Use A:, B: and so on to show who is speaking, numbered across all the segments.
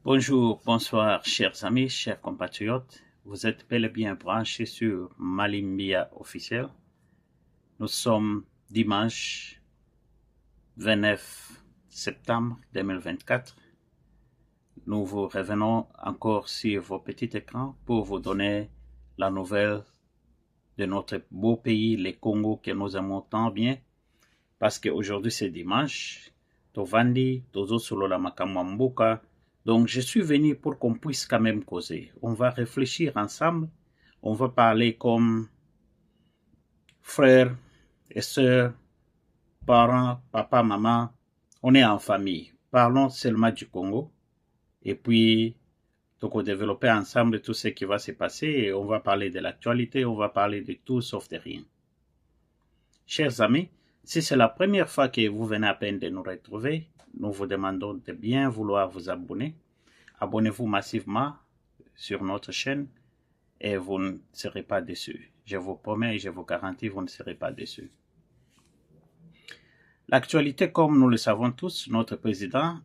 A: Bonjour, bonsoir, chers amis, chers compatriotes. Vous êtes bel et bien branchés sur Malimbia officiel. Nous sommes dimanche 29 septembre 2024. Nous vous revenons encore sur vos petits écrans pour vous donner la nouvelle de notre beau pays, les Congo, que nous aimons tant bien. Parce qu'aujourd'hui c'est dimanche. Tovandi, Tozo Solola Makamambuka. Donc, je suis venu pour qu'on puisse quand même causer. On va réfléchir ensemble. On va parler comme frères et sœurs, parents, papa, maman. On est en famille. Parlons seulement du Congo. Et puis, donc, on développer ensemble tout ce qui va se passer. Et on va parler de l'actualité. On va parler de tout sauf de rien. Chers amis, si c'est la première fois que vous venez à peine de nous retrouver, nous vous demandons de bien vouloir vous abonner. Abonnez-vous massivement sur notre chaîne et vous ne serez pas déçus. Je vous promets et je vous garantis, vous ne serez pas déçus. L'actualité, comme nous le savons tous, notre président,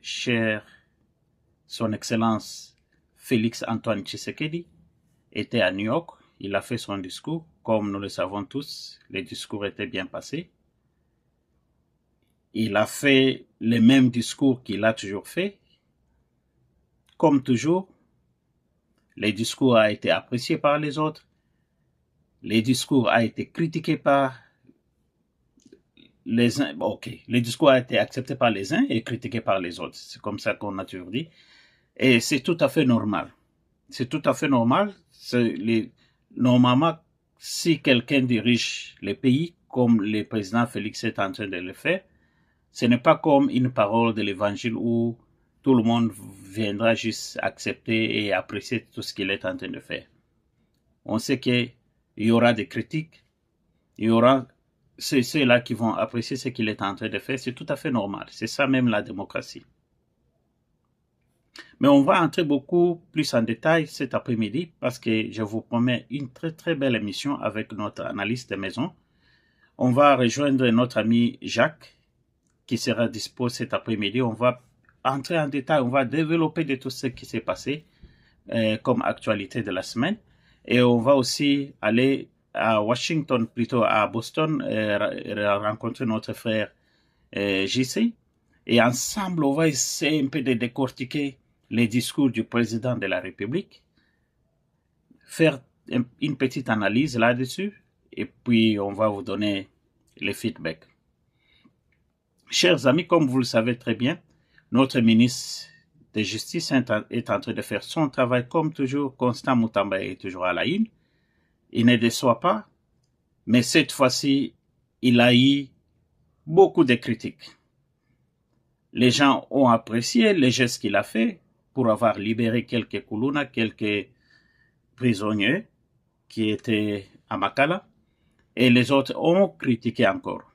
A: cher son Excellence Félix Antoine Tshisekedi, était à New York. Il a fait son discours. Comme nous le savons tous, le discours était bien passé. Il a fait le même discours qu'il a toujours fait. Comme toujours, le discours a été apprécié par les autres. Le discours a été critiqué par les uns. Ok, le discours a été accepté par les uns et critiqué par les autres. C'est comme ça qu'on a toujours dit. Et c'est tout à fait normal. C'est tout à fait normal. Normalement, si quelqu'un dirige le pays comme le président Félix est en train de le faire, ce n'est pas comme une parole de l'évangile où tout le monde viendra juste accepter et apprécier tout ce qu'il est en train de faire. On sait qu'il y aura des critiques, il y aura ceux-là qui vont apprécier ce qu'il est en train de faire. C'est tout à fait normal. C'est ça même la démocratie. Mais on va entrer beaucoup plus en détail cet après-midi parce que je vous promets une très très belle émission avec notre analyste de maison. On va rejoindre notre ami Jacques qui sera dispo cet après-midi. On va entrer en détail, on va développer de tout ce qui s'est passé comme actualité de la semaine. Et on va aussi aller à Washington, plutôt à Boston, rencontrer notre frère JC. Et ensemble, on va essayer un peu de décortiquer les discours du président de la République, faire une petite analyse là-dessus, et puis on va vous donner les feedbacks. Chers amis, comme vous le savez très bien, notre ministre de Justice est en train de faire son travail comme toujours. Constant Mutamba est toujours à la une. Il ne déçoit pas, mais cette fois-ci, il a eu beaucoup de critiques. Les gens ont apprécié les gestes qu'il a fait pour avoir libéré quelques Kuluna, quelques prisonniers qui étaient à Makala, et les autres ont critiqué encore.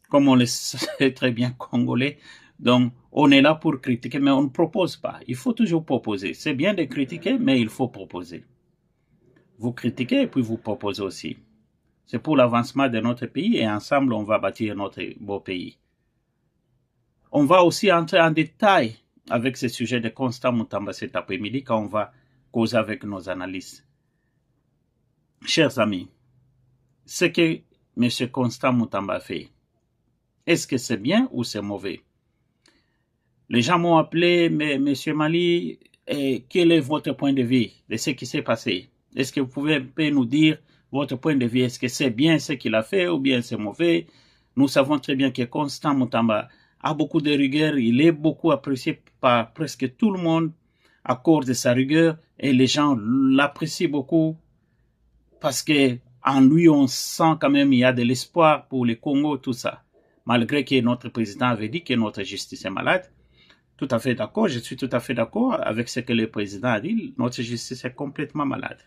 A: Comme on le sait très bien, Congolais, donc on est là pour critiquer, mais on ne propose pas. Il faut toujours proposer. C'est bien de critiquer, mais il faut proposer. Vous critiquez et puis vous proposez aussi. C'est pour l'avancement de notre pays et ensemble, on va bâtir notre beau pays. On va aussi entrer en détail avec ce sujet de Constant Mutamba cet après-midi quand on va causer avec nos analystes. Chers amis, ce que M. Constant Mutamba fait, est-ce que c'est bien ou c'est mauvais? Les gens m'ont appelé, mais M. Mali, quel est votre point de vue de ce qui s'est passé? Est-ce que vous pouvez nous dire votre point de vue? Est-ce que c'est bien ce qu'il a fait ou bien c'est mauvais? Nous savons très bien que Constant Mutamba a beaucoup de rigueur. Il est beaucoup apprécié par presque tout le monde à cause de sa rigueur et les gens l'apprécient beaucoup parce que en lui, on sent quand même il y a de l'espoir pour le Congo, tout ça. Malgré que notre président avait dit que notre justice est malade. Tout à fait d'accord, je suis tout à fait d'accord avec ce que le président a dit. Notre justice est complètement malade.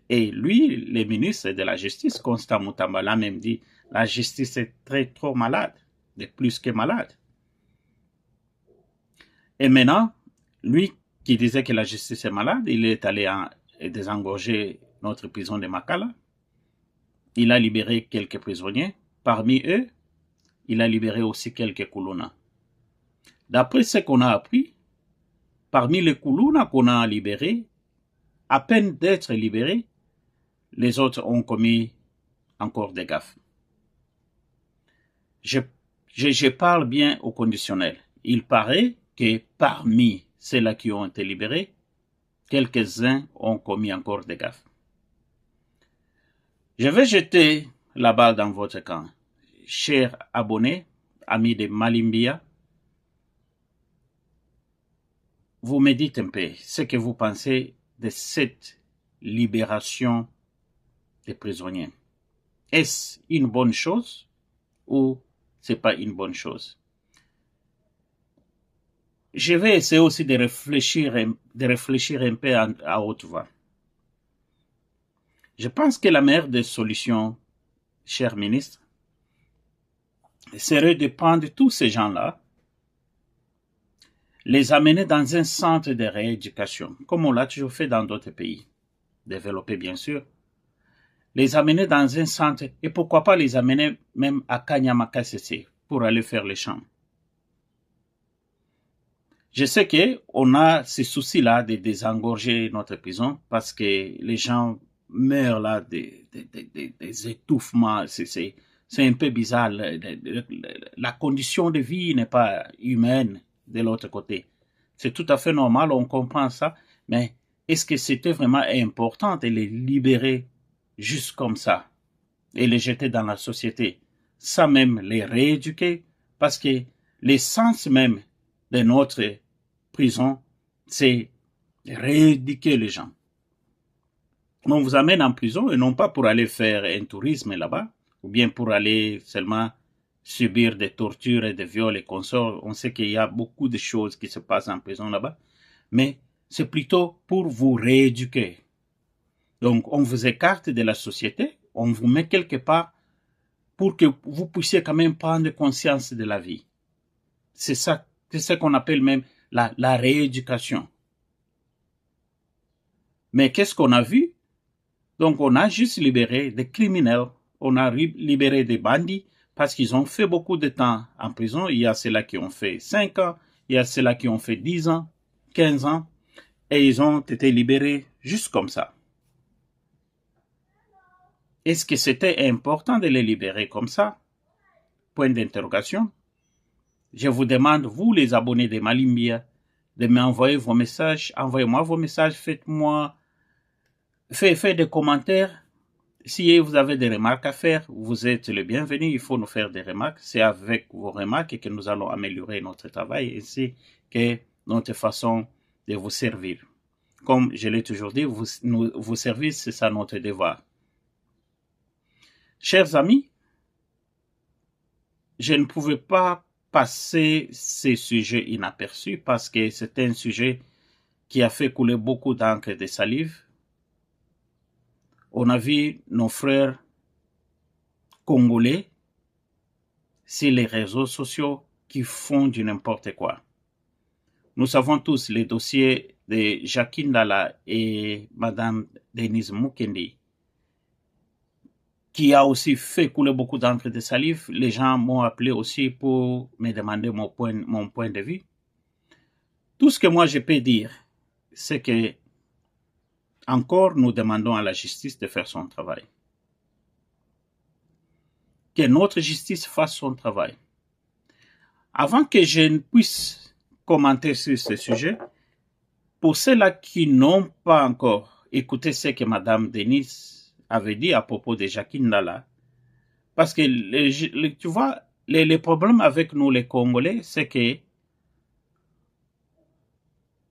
A: Et lui, le ministre de la Justice, Constant Mutamba, l'a même dit, la justice est trop malade, de plus que malade. Et maintenant, lui qui disait que la justice est malade, il est allé désengorger notre prison de Makala. Il a libéré quelques prisonniers. Parmi eux, il a libéré aussi quelques Kuluna. D'après ce qu'on a appris, parmi les Koulouna qu'on a libérés, à peine d'être libérés, les autres ont commis encore des gaffes. Je parle bien au conditionnel. Il paraît que parmi ceux-là qui ont été libérés, quelques-uns ont commis encore des gaffes. Je vais jeter la balle dans votre camp. Chers abonnés, amis de Malimbia, vous me dites un peu ce que vous pensez de cette libération des prisonniers. Est-ce une bonne chose ou c'est pas une bonne chose? Je vais essayer aussi de réfléchir un peu à haute voix. Je pense que la meilleure des solutions, cher ministre, serait de prendre tous ces gens-là, les amener dans un centre de rééducation, comme on l'a toujours fait dans d'autres pays, développés bien sûr, les amener dans un centre, et pourquoi pas les amener même à Kanyama-Kasese pour aller faire les chambres. Je sais qu'on a ce souci-là de désengorger notre prison parce que les gens meurent là des étouffements. C'est un peu bizarre. La condition de vie n'est pas humaine de l'autre côté. C'est tout à fait normal, on comprend ça. Mais est-ce que c'était vraiment important de les libérer juste comme ça et les jeter dans la société sans même les rééduquer? Parce que l'essence même de notre prison, c'est rééduquer les gens. On vous amène en prison et non pas pour aller faire un tourisme là-bas, ou bien pour aller seulement subir des tortures et des viols et consorts. On sait qu'il y a beaucoup de choses qui se passent en prison là-bas, mais c'est plutôt pour vous rééduquer. Donc, on vous écarte de la société, on vous met quelque part pour que vous puissiez quand même prendre conscience de la vie. C'est ça, c'est ce qu'on appelle même la rééducation. Mais qu'est-ce qu'on a vu? Donc, on a juste libéré des criminels, on a libéré des bandits parce qu'ils ont fait beaucoup de temps en prison. Il y a ceux-là qui ont fait 5 ans, il y a ceux-là qui ont fait 10 ans, 15 ans, et ils ont été libérés juste comme ça. Est-ce que c'était important de les libérer comme ça? Point d'interrogation. Je vous demande, vous les abonnés de Malimbia, de m'envoyer vos messages. Envoyez-moi vos messages, faites des commentaires. Si vous avez des remarques à faire, vous êtes le bienvenu. Il faut nous faire des remarques. C'est avec vos remarques que nous allons améliorer notre travail ainsi que notre façon de vous servir. Comme je l'ai toujours dit, vous servir, c'est ça notre devoir. Chers amis, je ne pouvais pas passer ces sujets inaperçus parce que c'est un sujet qui a fait couler beaucoup d'encre et de salive. On a vu nos frères congolais sur les réseaux sociaux qui font du n'importe quoi. Nous savons tous les dossiers de Jacques Ndala et Madame Denise Mukendi, qui a aussi fait couler beaucoup d'encre de salive. Les gens m'ont appelé aussi pour me demander mon point de vue. Tout ce que moi je peux dire, c'est que encore nous demandons à la justice de faire son travail. Que notre justice fasse son travail. Avant que je ne puisse commenter sur ce sujet, pour ceux-là qui n'ont pas encore écouté ce que Madame Denise avait dit à propos de Jacques Ndala, parce que tu vois, les problèmes avec nous les Congolais, c'est que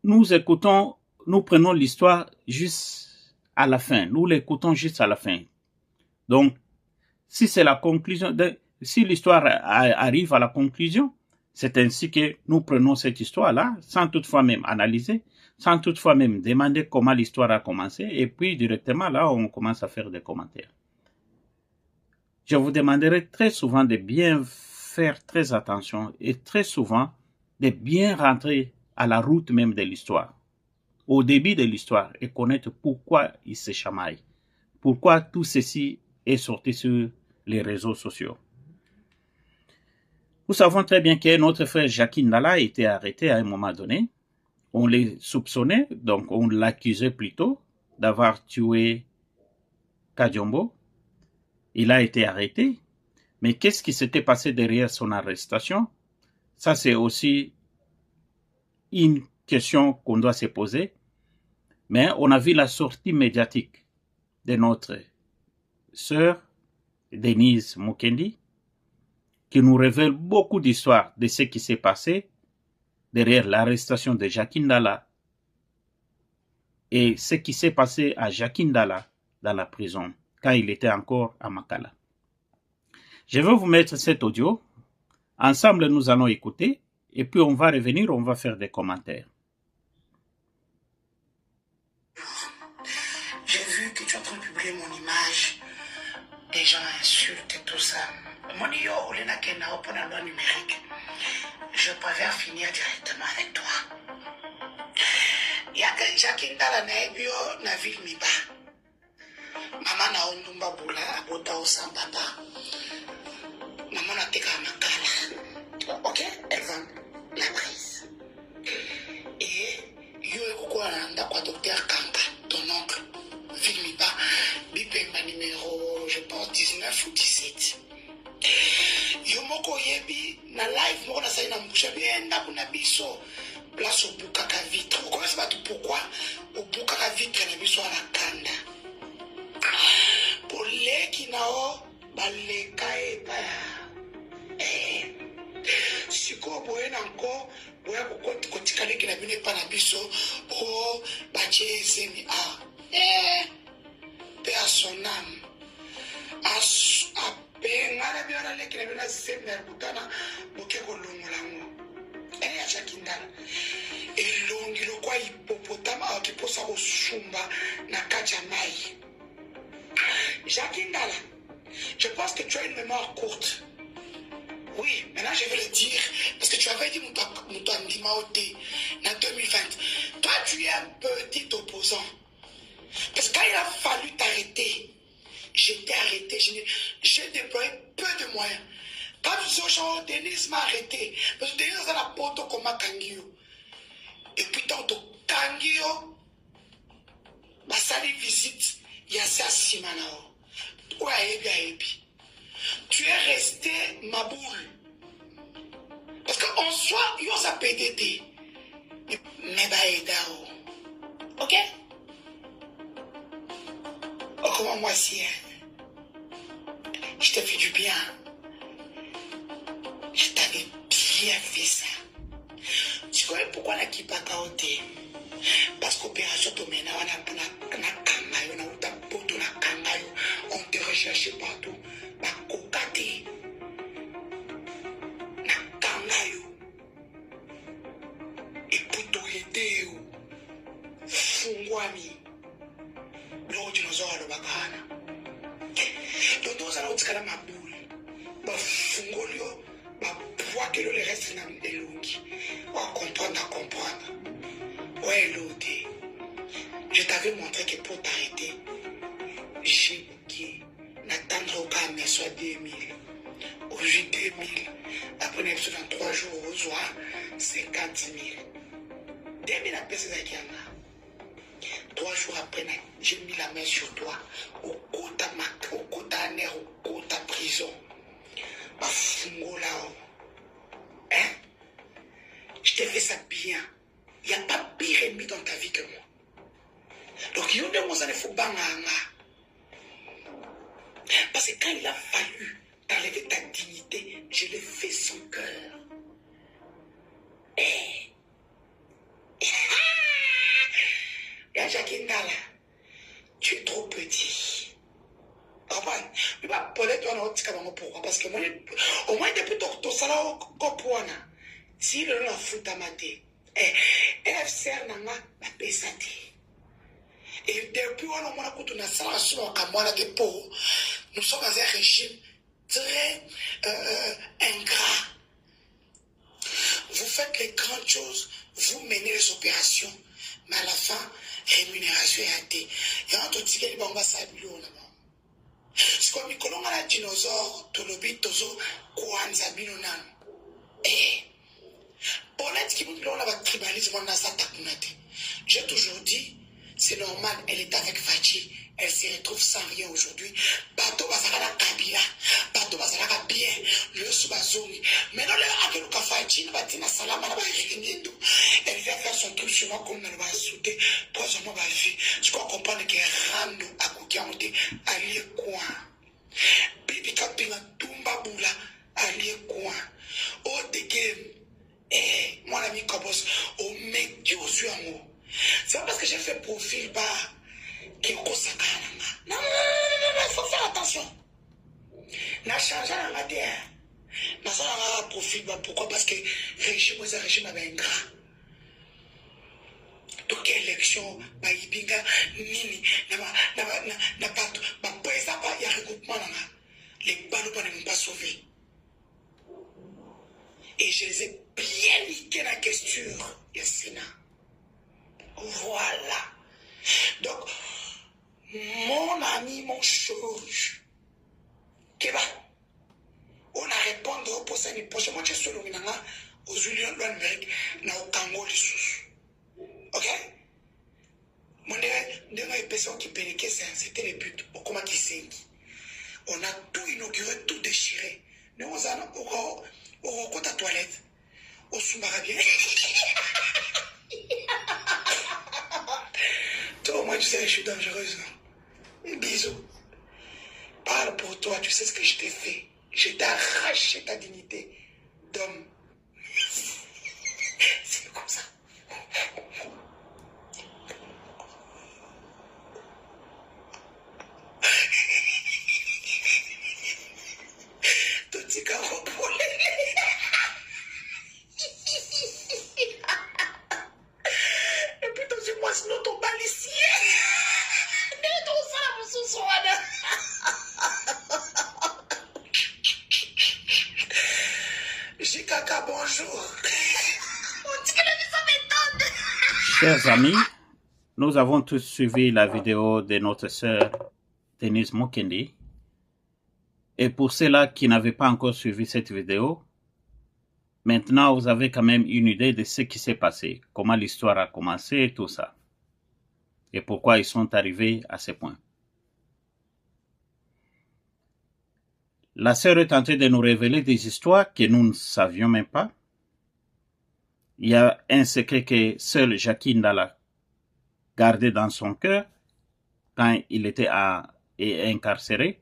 A: nous prenons l'histoire juste à la fin, nous l'écoutons juste à la fin. Donc, si c'est la conclusion, si l'histoire arrive à la conclusion, c'est ainsi que nous prenons cette histoire-là, sans toutefois même analyser, sans toutefois même demander comment l'histoire a commencé, et puis directement là, on commence à faire des commentaires. Je vous demanderai très souvent de bien faire très attention et très souvent de bien rentrer à la route même de l'histoire, au début de l'histoire, et connaître pourquoi il se chamaille, pourquoi tout ceci est sorti sur les réseaux sociaux. Nous savons très bien que notre frère Jackie Ndala a été arrêté à un moment donné. On les soupçonnait, donc on l'accusait plutôt d'avoir tué Kajombo. Il a été arrêté. Mais qu'est-ce qui s'était passé derrière son arrestation? Ça, c'est aussi une question qu'on doit se poser. Mais on a vu la sortie médiatique de notre sœur Denise Mukendi, qui nous révèle beaucoup d'histoires de ce qui s'est passé derrière l'arrestation de Jackie Ndala et ce qui s'est passé à Jackie Ndala dans la prison quand il était encore à Makala. Je vais vous mettre cet audio. Ensemble, nous allons écouter et puis on va revenir, on va faire des commentaires.
B: J'ai vu que tu es en train de publier mon image. Des gens insultent et tout ça. Mon yo, pour la loi numérique. Je préfère finir directement avec toi. Il y a que Jackie Ndala na ville miba. Maman na ondumba bula abota osambata. Maman na teka makala. Ok, elle vend la prise. Et yo ekoko anda kwa docteur Kanka, ton oncle. Ville miba, bipemba numéro, je pense 19 ou 17. Yo moko yebi na live moko na sali na mbusha bienda kuna biso place au bukaka vitre. Vous connaissez pas tout pourquoi au bukaka vitre na biso na kanda. Pour les qui nao baleka e pa. Siko boye nanko boya ko tikale ki na bine pa na biso o bache zemi a. Paix à son âme. Ngana biara leki na bina zemi na butana bokeko longolango. Ya Jackie Ndala. Elongi lokwa hipopotama akiposa kosumba na kati ya mai. Jackie Ndala, je pense que tu as une mémoire courte. Oui, maintenant je vais le dire, parce que tu avais dit Moutouandima Oté en 2020. Toi, tu es un petit opposant. Parce que quand il a fallu t'arrêter, j'étais arrêté, j'ai déployé peu de moyens. Quand tu dis aux gens, Denise m'a arrêté, parce que Denise a la poto comme un kangio. Et puis, tant que kangio, ma salle visite, il y a ça, Simanao. Tu es resté ma boule. Parce qu'en soi, il y a ça PDT. Mais bah, ok? Oh, comment moi, si, je t'ai fait du bien. Je t'avais bien fait ça. Tu connais pourquoi la kipaka oté? Parce qu'opération Tomena, on te recherche partout. Na kokate. Na kangayo. Et pour te aider, fungwami. L'autre dinosaure le bakana. Donc, nous allons dire ma boule. Bah, fungolio. Bah, pourquoi que le reste n'a pas de longue. On va comprendre. Ouais, l'autre. Je t'avais montré que pour t'arrêter, j'ai bouqué. N'attendre aucun mais soit 2000. Aujourd'hui 2000. Après, dans 3 jours, au soir, 50 000. 2000 après, c'est ça qui en a. 3 jours après, j'ai mis la main sur toi. Au côté nerf, au côté prison. Ma fungo là-haut. Hein? Je t'ai fait ça bien. Il n'y a pas pire ennemi dans ta vie que moi. Donc, il y a des gens qui font banganga. Parce que quand il a fallu t'enlever ta dignité, je l'ai fait sans cœur. Et Jackie Ndala, tu es trop petit. Comprends? Mais pas Paulette, on a dit pourquoi? Parce que moi, au moins depuis ton salaire, si le la fout à mater, FCR n'a pas payé. Et depuis on a coûté une installation à moi de peau, nous sommes dans un régime très ingrat. Vous faites les grandes choses, vous menez les opérations, mais à la fin, rémunération est hâtée. Et on te dit qu'il y a un sabilo là-bas. C'est comme quand on a un dinosaure, tout le bit, tout ça, quoi, un sabilo nan. Et, honnêtement, on a un tribalisme, on a ça. J'ai toujours dit, c'est normal, elle est avec Fachi, elle se retrouve sans rien aujourd'hui. Bato Bazara Kabila, Bato Bazara bien, le Subazoni. Maintenant, le Akeluka Fachi, Batina Salama, elle vient faire son truc sur moi comme elle va sauter, pose moi ma vie. Je crois comprendre que Rando a Koukiamote, allié quoi. Bibi Kapinga Tumba Boula, allié quoi. Oh, the game. Eh, mon ami Kobos, au mec qui au suit en haut. C'est pas parce que j'ai fait profil bas qu'il faut s'accaler. Non, il faut faire attention. N'a changé la matière. N'a pas profil bas. Pourquoi? Parce que régime, c'est un régime avec un gras. Donc, élection, bah, il binga, nini, n'a pas, bah, pour ça, il y a regroupement, les balles ne m'ont pas sauvé. Et je les ai bien niqués la question, Yassina. Voilà. Donc, mon ami, mon chouche, Keba, on a répondu au poste de prochain mois, je suis le minanga, aux Unions de l'Amérique, na au Congo, les sous. Ok? Mon personne qui péniquait, c'était le but. Au comment qui saigne. On a tout inauguré, tout déchiré. Nous, on a au côté à toilette, au sous-marin. Toi, moi, tu sais, je suis dangereuse. Non? Bisous. Parle pour toi, tu sais ce que je t'ai fait. Je t'ai arraché ta dignité d'homme. C'est comme ça. Tout dit qu'à repouler. Et puis, dans une mois, sinon, ton balicier. Jikaka, bonjour. On dit que la vie m'étonne.
A: Chers amis, nous avons tous suivi la vidéo de notre sœur Denise Mukendi. Et pour ceux-là qui n'avaient pas encore suivi cette vidéo, maintenant vous avez quand même une idée de ce qui s'est passé, comment l'histoire a commencé et tout ça. Et pourquoi ils sont arrivés à ce point. La sœur est tentée de nous révéler des histoires que nous ne savions même pas. Il y a un secret que seul Jackie Ndala gardait dans son cœur quand il était incarcéré.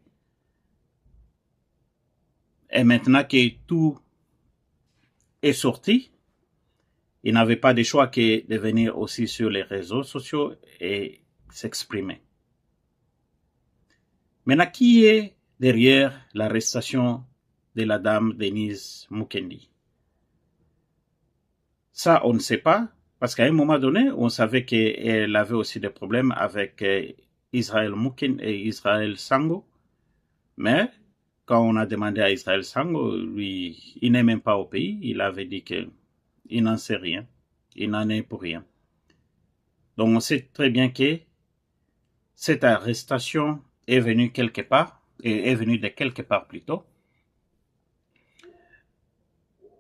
A: Et maintenant que tout est sorti, il n'avait pas de choix que de venir aussi sur les réseaux sociaux et s'exprimer. Maintenant, qui est derrière l'arrestation de la dame Denise Mukendi? Ça, on ne sait pas, parce qu'à un moment donné, on savait qu'elle avait aussi des problèmes avec Israël Mukendi et Israël Sango. Mais quand on a demandé à Israël Sango, lui, il n'est même pas au pays, il avait dit qu'il n'en sait rien, il n'en est pour rien. Donc on sait très bien que cette arrestation est venue quelque part, et est venue de quelque part plutôt.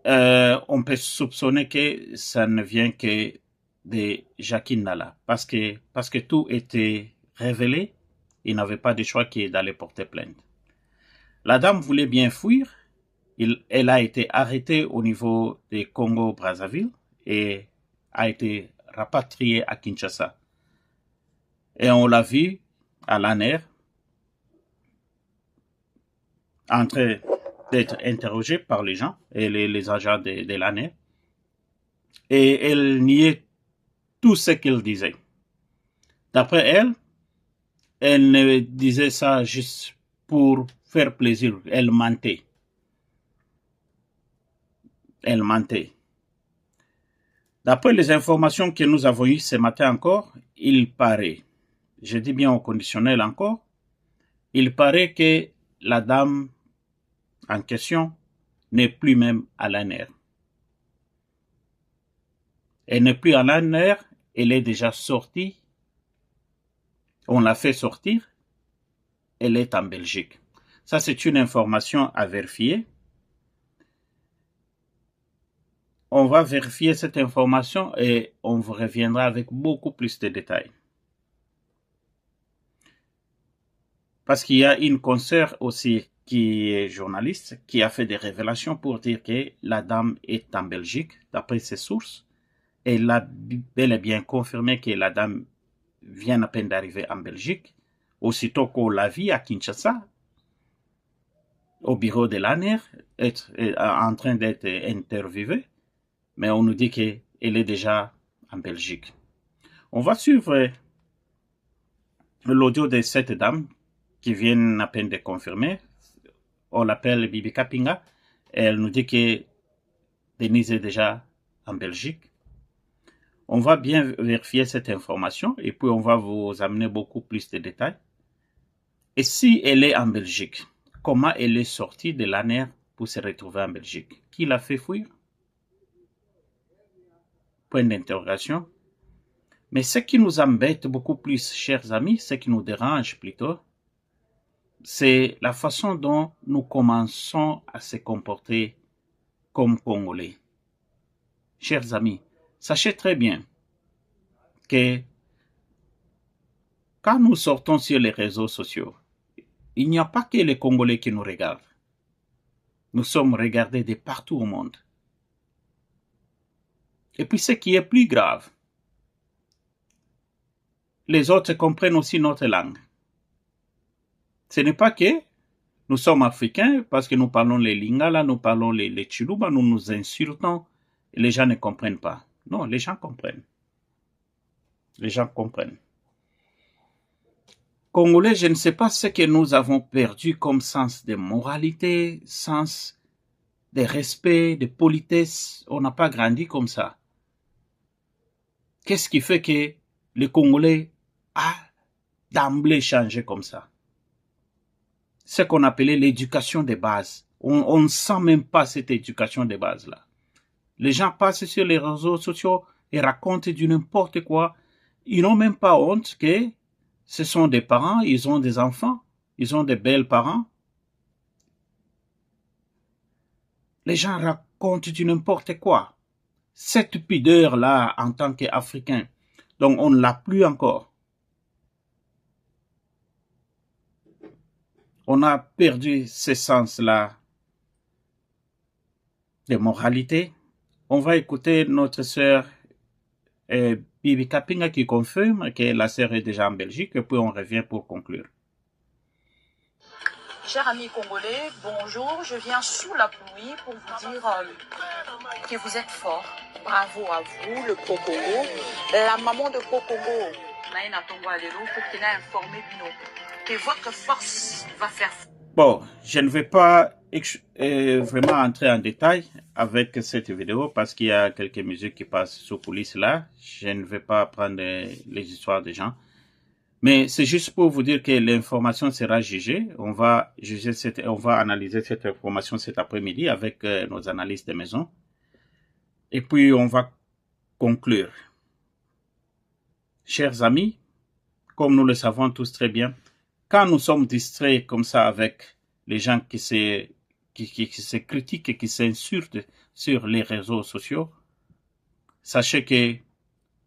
A: On peut soupçonner que ça ne vient que de Jackie Ndala, parce que tout était révélé, il n'avait pas de choix que d'aller porter plainte. La dame voulait bien fuir, elle a été arrêtée au niveau du Congo-Brazzaville et a été rapatriée à Kinshasa. Et on l'a vu à l'ANER, en train d'être interrogée par les gens et les agents de l'ANER. Et elle niait tout ce qu'elle disait. D'après elle, elle ne disait ça juste pour faire plaisir. Elle mentait. Elle mentait. D'après les informations que nous avons eues ce matin encore, il paraît, je dis bien au conditionnel encore, il paraît que la dame en question n'est plus même à l'ANER. Elle n'est plus à l'ANER, elle est déjà sortie. On l'a fait sortir. Elle est en Belgique. Ça, c'est une information à vérifier. on va vérifier cette information et on vous reviendra avec beaucoup plus de détails. Parce qu'il y a une consoeur aussi qui est journaliste, qui a fait des révélations pour dire que la dame est en Belgique, d'après ses sources. Et elle a bel et bien confirmé que la dame vient à peine d'arriver en Belgique. Aussitôt qu'on l'a vue à Kinshasa, au bureau de l'ANER, en train d'être interviewée. Mais on nous dit qu'elle est déjà en Belgique. On va suivre l'audio de cette dame qui vient à peine de confirmer. On l'appelle Bibi Kapinga. Et elle nous dit que Denise est déjà en Belgique. On va bien vérifier cette information et puis on va vous amener beaucoup plus de détails. Et si elle est en Belgique, comment elle est sortie de l'ANER pour se retrouver en Belgique? Qui l'a fait fuir? Point d'interrogation. Mais ce qui nous embête beaucoup plus, chers amis, ce qui nous dérange plutôt, c'est la façon dont nous commençons à se comporter comme Congolais. Chers amis, sachez très bien que quand nous sortons sur les réseaux sociaux, il n'y a pas que les Congolais qui nous regardent. Nous sommes regardés de partout au monde. Et puis ce qui est plus grave, les autres comprennent aussi notre langue. Ce n'est pas que nous sommes africains parce que nous parlons les Lingala, nous parlons les Chiluba, nous nous insultons et les gens ne comprennent pas. Non, les gens comprennent. Les gens comprennent. Congolais, je ne sais pas ce que nous avons perdu comme sens de moralité, sens de respect, de politesse. On n'a pas grandi comme ça. Qu'est-ce qui fait que le Congolais a d'emblée changé comme ça? Ce qu'on appelait l'éducation de base. On ne sent même pas cette éducation de base-là. Les gens passent sur les réseaux sociaux et racontent du n'importe quoi. Ils n'ont même pas honte que ce sont des parents, ils ont des enfants, ils ont des belles parents. Les gens racontent du n'importe quoi. Cette pudeur-là, en tant qu'Africain, donc on ne l'a plus encore. On a perdu ce sens-là de moralité. On va écouter notre sœur Bibi Kapinga qui confirme que la sœur est déjà en Belgique et puis on revient pour conclure.
C: Chers amis congolais, bonjour. Je viens sous la pluie pour vous dire que vous êtes forts. Bravo à vous, le Pro-Congo. La maman de Pro-Congo, Naïna Tongo Alelo, pour qu'il ait informé Bino que votre force va faire.
A: Bon, je ne vais pas vraiment entrer en détail avec cette vidéo parce qu'il y a quelques musiques qui passent sous coulisses là. Je ne vais pas prendre les histoires des gens. Mais c'est juste pour vous dire que l'information sera jugée. On va analyser cette information cet après-midi avec nos analystes de maison. Et puis on va conclure. Chers amis, comme nous le savons tous très bien, quand nous sommes distraits comme ça avec les gens qui se critiquent et qui s'insultent sur les réseaux sociaux, sachez que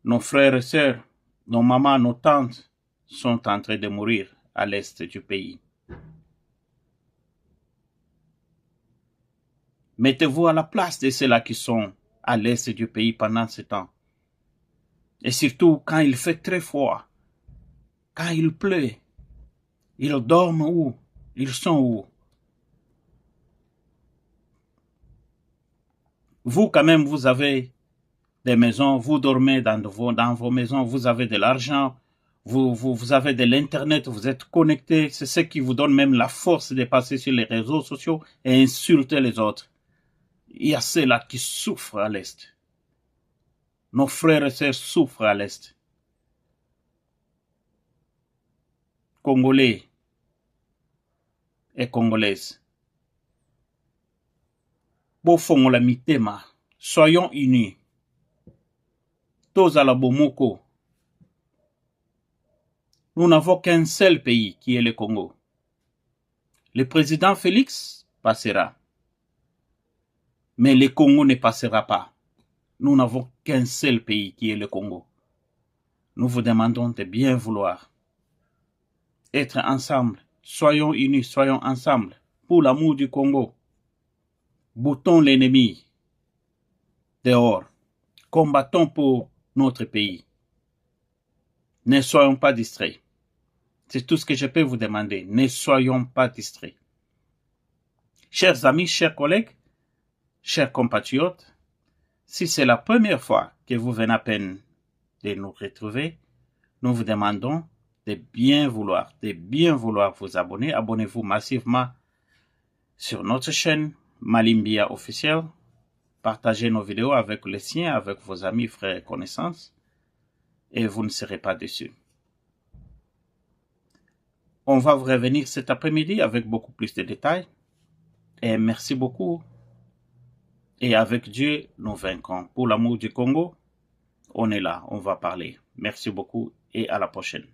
A: nos frères et sœurs, nos mamans, nos tantes sont en train de mourir à l'est du pays. Mettez-vous à la place de ceux-là qui sont à l'est du pays pendant ce temps. Et surtout quand il fait très froid, quand il pleut, ils dorment où? Ils sont où? Vous, quand même, vous avez des maisons, vous dormez dans vos maisons, vous avez de l'argent, vous avez de l'internet, vous êtes connectés. C'est ce qui vous donne même la force de passer sur les réseaux sociaux et insulter les autres. Il y a ceux-là qui souffrent à l'Est. Nos frères et sœurs souffrent à l'Est. Congolais et Congolaises. Bofongola mitema, soyons unis. Tozala bomoko. Nous n'avons qu'un seul pays qui est le Congo. Le président Félix passera. Mais le Congo ne passera pas. Nous n'avons qu'un seul pays qui est le Congo. Nous vous demandons de bien vouloir être ensemble. Soyons unis, soyons ensemble pour l'amour du Congo. Boutons l'ennemi dehors. Combattons pour notre pays. Ne soyons pas distraits. C'est tout ce que je peux vous demander. Ne soyons pas distraits. Chers amis, chers collègues, chers compatriotes, si c'est la première fois que vous venez à peine de nous retrouver, nous vous demandons de bien vouloir vous abonner. Abonnez-vous massivement sur notre chaîne Malimbia officielle. Partagez nos vidéos avec les siens, avec vos amis, frères et connaissances, et vous ne serez pas déçus. On va vous revenir cet après-midi avec beaucoup plus de détails. Et merci beaucoup. Et avec Dieu, nous vaincrons. Pour l'amour du Congo, on est là, on va parler. Merci beaucoup et à la prochaine.